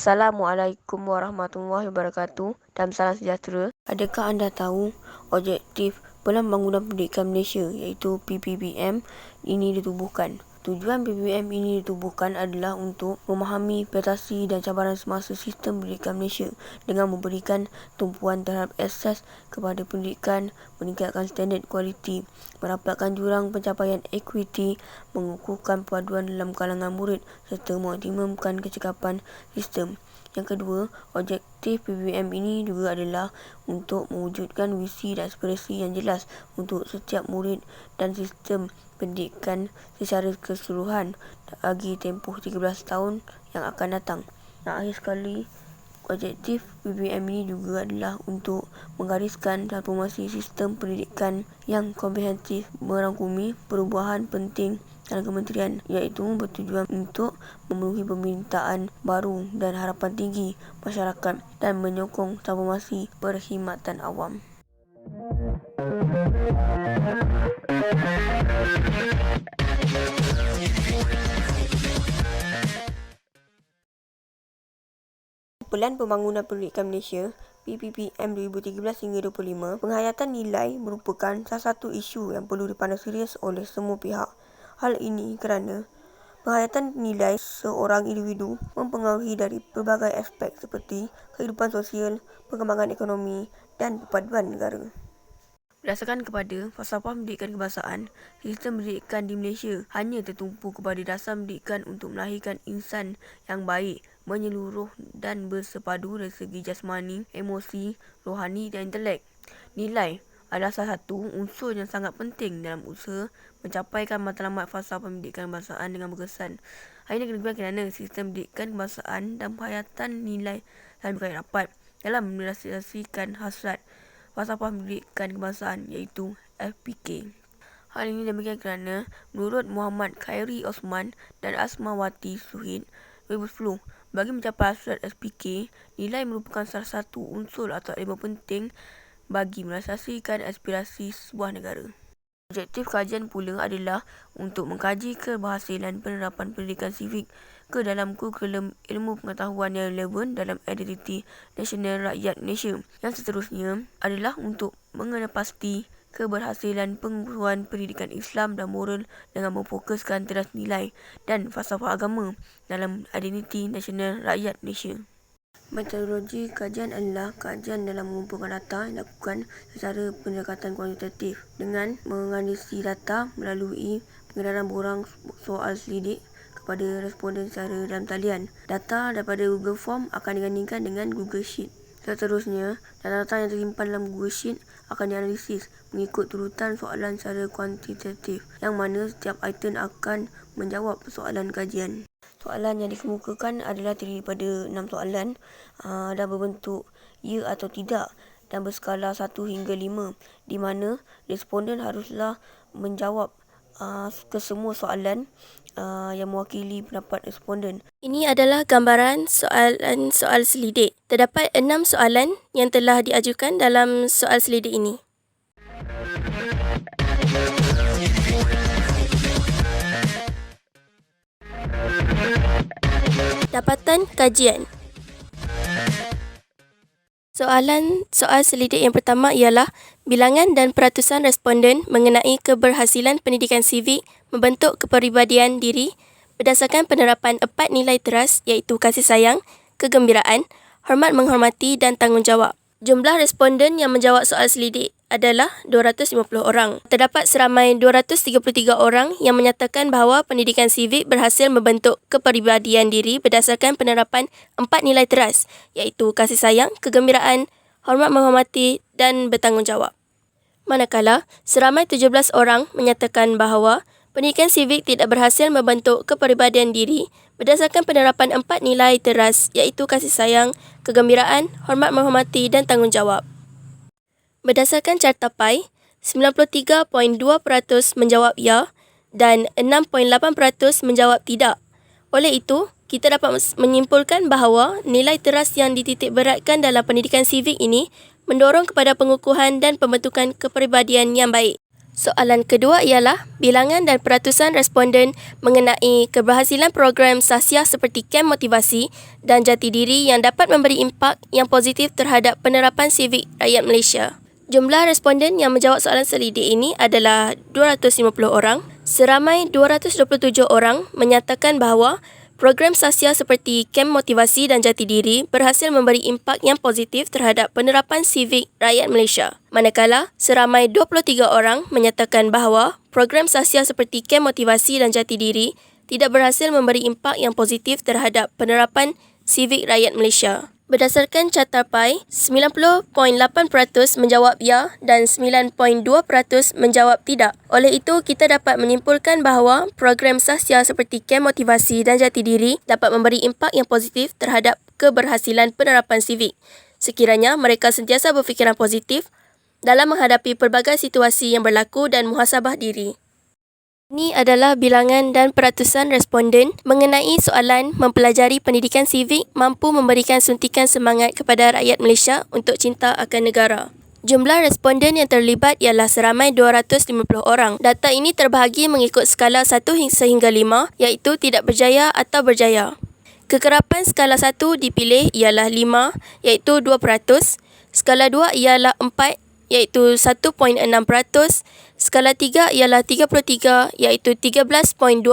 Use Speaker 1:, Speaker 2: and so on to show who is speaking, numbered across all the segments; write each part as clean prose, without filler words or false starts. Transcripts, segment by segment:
Speaker 1: Assalamualaikum warahmatullahi wabarakatuh dan salam sejahtera. Adakah anda tahu objektif Pelan Pembangunan Pendidikan Malaysia iaitu PPPM ini ditubuhkan? Tujuan PPPM ini ditubuhkan adalah untuk memahami petasi dan cabaran semasa sistem pendidikan Malaysia dengan memberikan tumpuan terhadap akses kepada pendidikan, meningkatkan standard kualiti, merapatkan jurang pencapaian equity, mengukuhkan perpaduan dalam kalangan murid serta mengoptimumkan kecekapan sistem. Yang kedua, objektif PPPM ini juga adalah untuk mewujudkan visi dan aspirasi yang jelas untuk setiap murid dan sistem pendidikan secara keseluruhan bagi tempoh 13 tahun yang akan datang. Dan akhir sekali, objektif PPPM ini juga adalah untuk menggariskan transformasi sistem pendidikan yang komprehensif merangkumi perubahan penting dalam kementerian, iaitu bertujuan untuk memenuhi permintaan baru dan harapan tinggi masyarakat dan menyokong transformasi perkhidmatan awam. Pelan Pembangunan Pendidikan Malaysia PPPM 2013 hingga 25, penghayatan nilai merupakan salah satu isu yang perlu dipandang serius oleh semua pihak. Hal ini kerana penghayatan nilai seorang individu mempengaruhi dari pelbagai aspek seperti kehidupan sosial, perkembangan ekonomi dan perpaduan negara. Berdasarkan kepada falsafah pendidikan kebangsaan, sistem pendidikan di Malaysia hanya tertumpu kepada dasar pendidikan untuk melahirkan insan yang baik, menyeluruh dan bersepadu dari segi jasmani, emosi, rohani dan intelek. Nilai adalah salah satu unsur yang sangat penting dalam usaha mencapaikan matlamat falsafah pendidikan kebangsaan dengan berkesan. Hal ini kena kerana sistem pendidikan kebangsaan dan penghayatan nilai saling berkait rapat dalam merealisasikan hasrat falsafah pendidikan kebangsaan iaitu FPK. Hal ini demikian kerana menurut Muhammad Khairi Osman dan Asmawati Suhid 2010, bagi mencapai hasrat FPK, nilai merupakan salah satu unsur atau elemen penting bagi merealisasikan aspirasi sebuah negara. Objektif kajian pula adalah untuk mengkaji keberhasilan penerapan pendidikan sivik ke dalam kurikulum ilmu pengetahuan yang relevan dalam identiti nasional rakyat Malaysia. Yang seterusnya adalah untuk mengenapasti keberhasilan pengukuhan pendidikan Islam dan moral dengan memfokuskan teras nilai dan falsafah agama dalam identiti nasional rakyat Malaysia. Metodologi kajian adalah kajian dalam mengumpulkan data yang dilakukan secara pendekatan kuantitatif dengan menganalisis data melalui pengedaran borang soal selidik kepada responden secara dalam talian. Data daripada Google Form akan digandingkan dengan Google Sheet. Seterusnya, data-data yang tersimpan dalam Google Sheet akan dianalisis mengikut turutan soalan secara kuantitatif, yang mana setiap item akan menjawab soalan kajian. Soalan yang dikemukakan adalah terdiri daripada 6 soalan dan berbentuk ya atau tidak dan berskala 1 hingga 5, di mana responden haruslah menjawab kesemua soalan yang mewakili pendapat responden.
Speaker 2: Ini adalah gambaran soalan selidik. Terdapat 6 soalan yang telah diajukan dalam soal selidik ini. Dapatan kajian. Soal selidik yang pertama ialah bilangan dan peratusan responden mengenai keberhasilan pendidikan sivik membentuk kepribadian diri berdasarkan penerapan 4 nilai teras iaitu kasih sayang, kegembiraan, hormat menghormati dan tanggungjawab. Jumlah responden yang menjawab soal selidik adalah 250 orang. Terdapat seramai 233 orang yang menyatakan bahawa pendidikan sivik berhasil membentuk kepribadian diri berdasarkan penerapan 4 nilai teras iaitu kasih sayang, kegembiraan, hormat menghormati dan bertanggungjawab. Manakala seramai 17 orang menyatakan bahawa pendidikan sivik tidak berhasil membentuk kepribadian diri berdasarkan penerapan 4 nilai teras iaitu kasih sayang, kegembiraan, hormat menghormati dan tanggungjawab. Berdasarkan carta PAI, 93.2% menjawab ya dan 6.8% menjawab tidak. Oleh itu, kita dapat menyimpulkan bahawa nilai teras yang dititik beratkan dalam pendidikan sivik ini mendorong kepada pengukuhan dan pembentukan kepribadian yang baik. Soalan kedua ialah bilangan dan peratusan responden mengenai keberhasilan program Sahsiah seperti kem motivasi dan jati diri yang dapat memberi impak yang positif terhadap penerapan sivik rakyat Malaysia. Jumlah responden yang menjawab soalan selidik ini adalah 250 orang. Seramai 227 orang menyatakan bahawa program Sahsiah seperti kem motivasi dan jati diri berhasil memberi impak yang positif terhadap penerapan sivik rakyat Malaysia. Manakala, seramai 23 orang menyatakan bahawa program Sahsiah seperti kem motivasi dan jati diri tidak berhasil memberi impak yang positif terhadap penerapan sivik rakyat Malaysia. Berdasarkan carta PAI, 90.8% menjawab ya dan 9.2% menjawab tidak. Oleh itu, kita dapat menyimpulkan bahawa program Sahsiah seperti kem motivasi dan jati diri dapat memberi impak yang positif terhadap keberhasilan penerapan sivik. Sekiranya mereka sentiasa berfikiran positif dalam menghadapi pelbagai situasi yang berlaku dan muhasabah diri. Ini adalah bilangan dan peratusan responden mengenai soalan mempelajari pendidikan sivik mampu memberikan suntikan semangat kepada rakyat Malaysia untuk cinta akan negara. Jumlah responden yang terlibat ialah seramai 250 orang. Data ini terbahagi mengikut skala 1 sehingga 5 iaitu tidak berjaya atau berjaya. Kekerapan skala 1 dipilih ialah 5 iaitu 2%, skala 2 ialah 4 iaitu 1.6%, skala 3 ialah 33 iaitu 13.2%,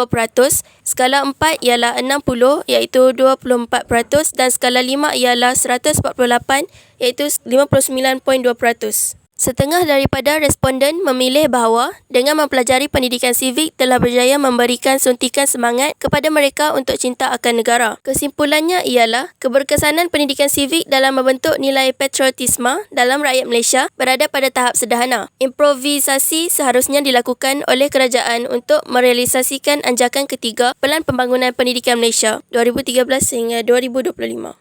Speaker 2: skala 4 ialah 60 iaitu 24% dan skala 5 ialah 148 iaitu 59.2%. Setengah daripada responden memilih bahawa dengan mempelajari pendidikan sivik telah berjaya memberikan suntikan semangat kepada mereka untuk cinta akan negara. Kesimpulannya ialah keberkesanan pendidikan sivik dalam membentuk nilai patriotisme dalam rakyat Malaysia berada pada tahap sederhana. Improvisasi seharusnya dilakukan oleh kerajaan untuk merealisasikan anjakan ketiga Pelan Pembangunan Pendidikan Malaysia 2013 sehingga 2025.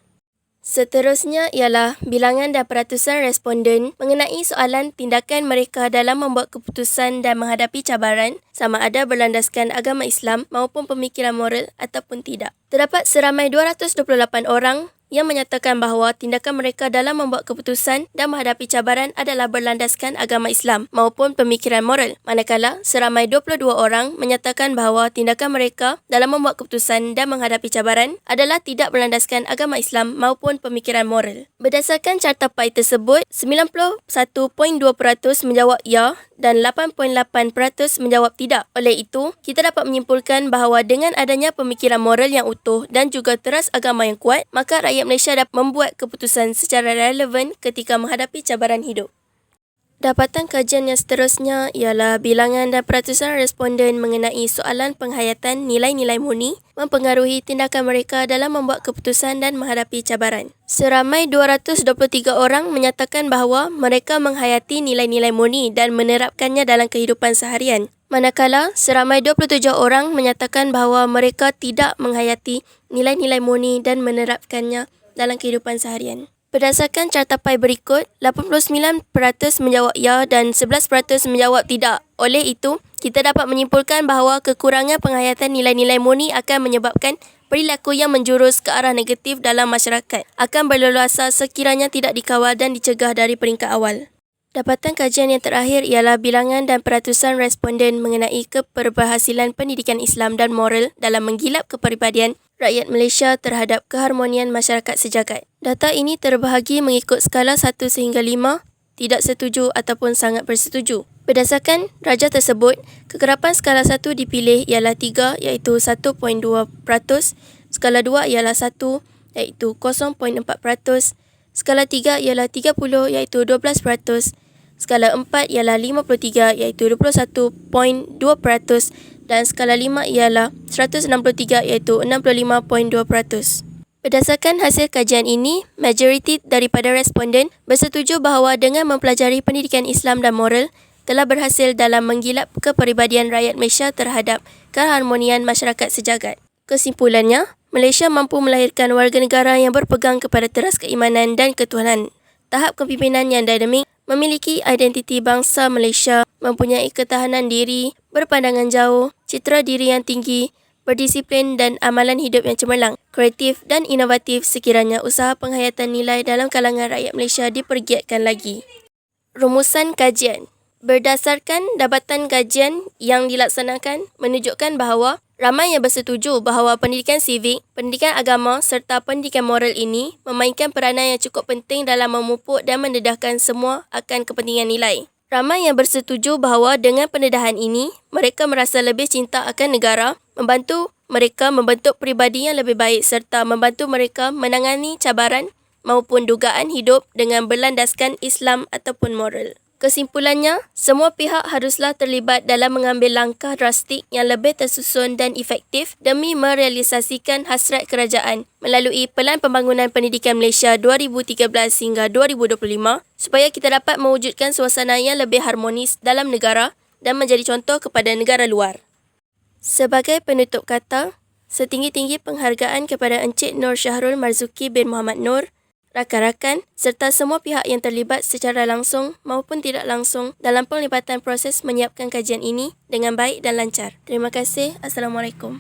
Speaker 2: Seterusnya ialah bilangan dan peratusan responden mengenai soalan tindakan mereka dalam membuat keputusan dan menghadapi cabaran sama ada berlandaskan agama Islam maupun pemikiran moral ataupun tidak. Terdapat seramai 228 orang yang menyatakan bahawa tindakan mereka dalam membuat keputusan dan menghadapi cabaran adalah berlandaskan agama Islam maupun pemikiran moral. Manakala, seramai 22 orang menyatakan bahawa tindakan mereka dalam membuat keputusan dan menghadapi cabaran adalah tidak berlandaskan agama Islam maupun pemikiran moral. Berdasarkan carta PAI tersebut, 91.2% menjawab ya dan 8.8% menjawab tidak. Oleh itu, kita dapat menyimpulkan bahawa dengan adanya pemikiran moral yang utuh dan juga teras agama yang kuat, maka rakyat Malaysia dapat membuat keputusan secara relevan ketika menghadapi cabaran hidup. Dapatan kajian yang seterusnya ialah bilangan dan peratusan responden mengenai soalan penghayatan nilai-nilai murni mempengaruhi tindakan mereka dalam membuat keputusan dan menghadapi cabaran. Seramai 223 orang menyatakan bahawa mereka menghayati nilai-nilai murni dan menerapkannya dalam kehidupan seharian. Manakala, seramai 27 orang menyatakan bahawa mereka tidak menghayati nilai-nilai murni dan menerapkannya dalam kehidupan seharian. Berdasarkan carta PAI berikut, 89% menjawab ya dan 11% menjawab tidak. Oleh itu, kita dapat menyimpulkan bahawa kekurangan penghayatan nilai-nilai murni akan menyebabkan perilaku yang menjurus ke arah negatif dalam masyarakat akan berleluasa sekiranya tidak dikawal dan dicegah dari peringkat awal. Dapatan kajian yang terakhir ialah bilangan dan peratusan responden mengenai keberhasilan pendidikan Islam dan moral dalam menggilap kepribadian rakyat Malaysia terhadap keharmonian masyarakat sejagat. Data ini terbahagi mengikut skala 1 sehingga 5, tidak setuju ataupun sangat bersetuju. Berdasarkan raja tersebut, kekerapan skala 1 dipilih ialah 3 iaitu 1.2%, skala 2 ialah 1 iaitu 0.4%, skala 3 ialah 30 iaitu 12%, skala 4 ialah 53 iaitu 21.2% dan skala 5 ialah 163 iaitu 65.2%. Berdasarkan hasil kajian ini, majoriti daripada responden bersetuju bahawa dengan mempelajari pendidikan Islam dan moral telah berhasil dalam menggilap kepribadian rakyat Malaysia terhadap keharmonian masyarakat sejagat. Kesimpulannya, Malaysia mampu melahirkan warga negara yang berpegang kepada teras keimanan dan ketuhanan. Tahap kepimpinan yang dinamik, memiliki identiti bangsa Malaysia, mempunyai ketahanan diri, berpandangan jauh, citra diri yang tinggi, berdisiplin dan amalan hidup yang cemerlang, kreatif dan inovatif sekiranya usaha penghayatan nilai dalam kalangan rakyat Malaysia dipergiatkan lagi. Rumusan kajian. Berdasarkan dapatan kajian yang dilaksanakan menunjukkan bahawa ramai yang bersetuju bahawa pendidikan sivik, pendidikan agama serta pendidikan moral ini memainkan peranan yang cukup penting dalam memupuk dan mendedahkan semua akan kepentingan nilai. Ramai yang bersetuju bahawa dengan pendedahan ini, mereka merasa lebih cinta akan negara, membantu mereka membentuk peribadi yang lebih baik serta membantu mereka menangani cabaran maupun dugaan hidup dengan berlandaskan Islam ataupun moral. Kesimpulannya, semua pihak haruslah terlibat dalam mengambil langkah drastik yang lebih tersusun dan efektif demi merealisasikan hasrat kerajaan melalui Pelan Pembangunan Pendidikan Malaysia 2013 hingga 2025 supaya kita dapat mewujudkan suasana yang lebih harmonis dalam negara dan menjadi contoh kepada negara luar. Sebagai penutup kata, setinggi-tinggi penghargaan kepada Encik Nur Syahrul Marzuki bin Muhammad Nur, rakan-rakan serta semua pihak yang terlibat secara langsung maupun tidak langsung dalam penglibatan proses menyiapkan kajian ini dengan baik dan lancar. Terima kasih. Assalamualaikum.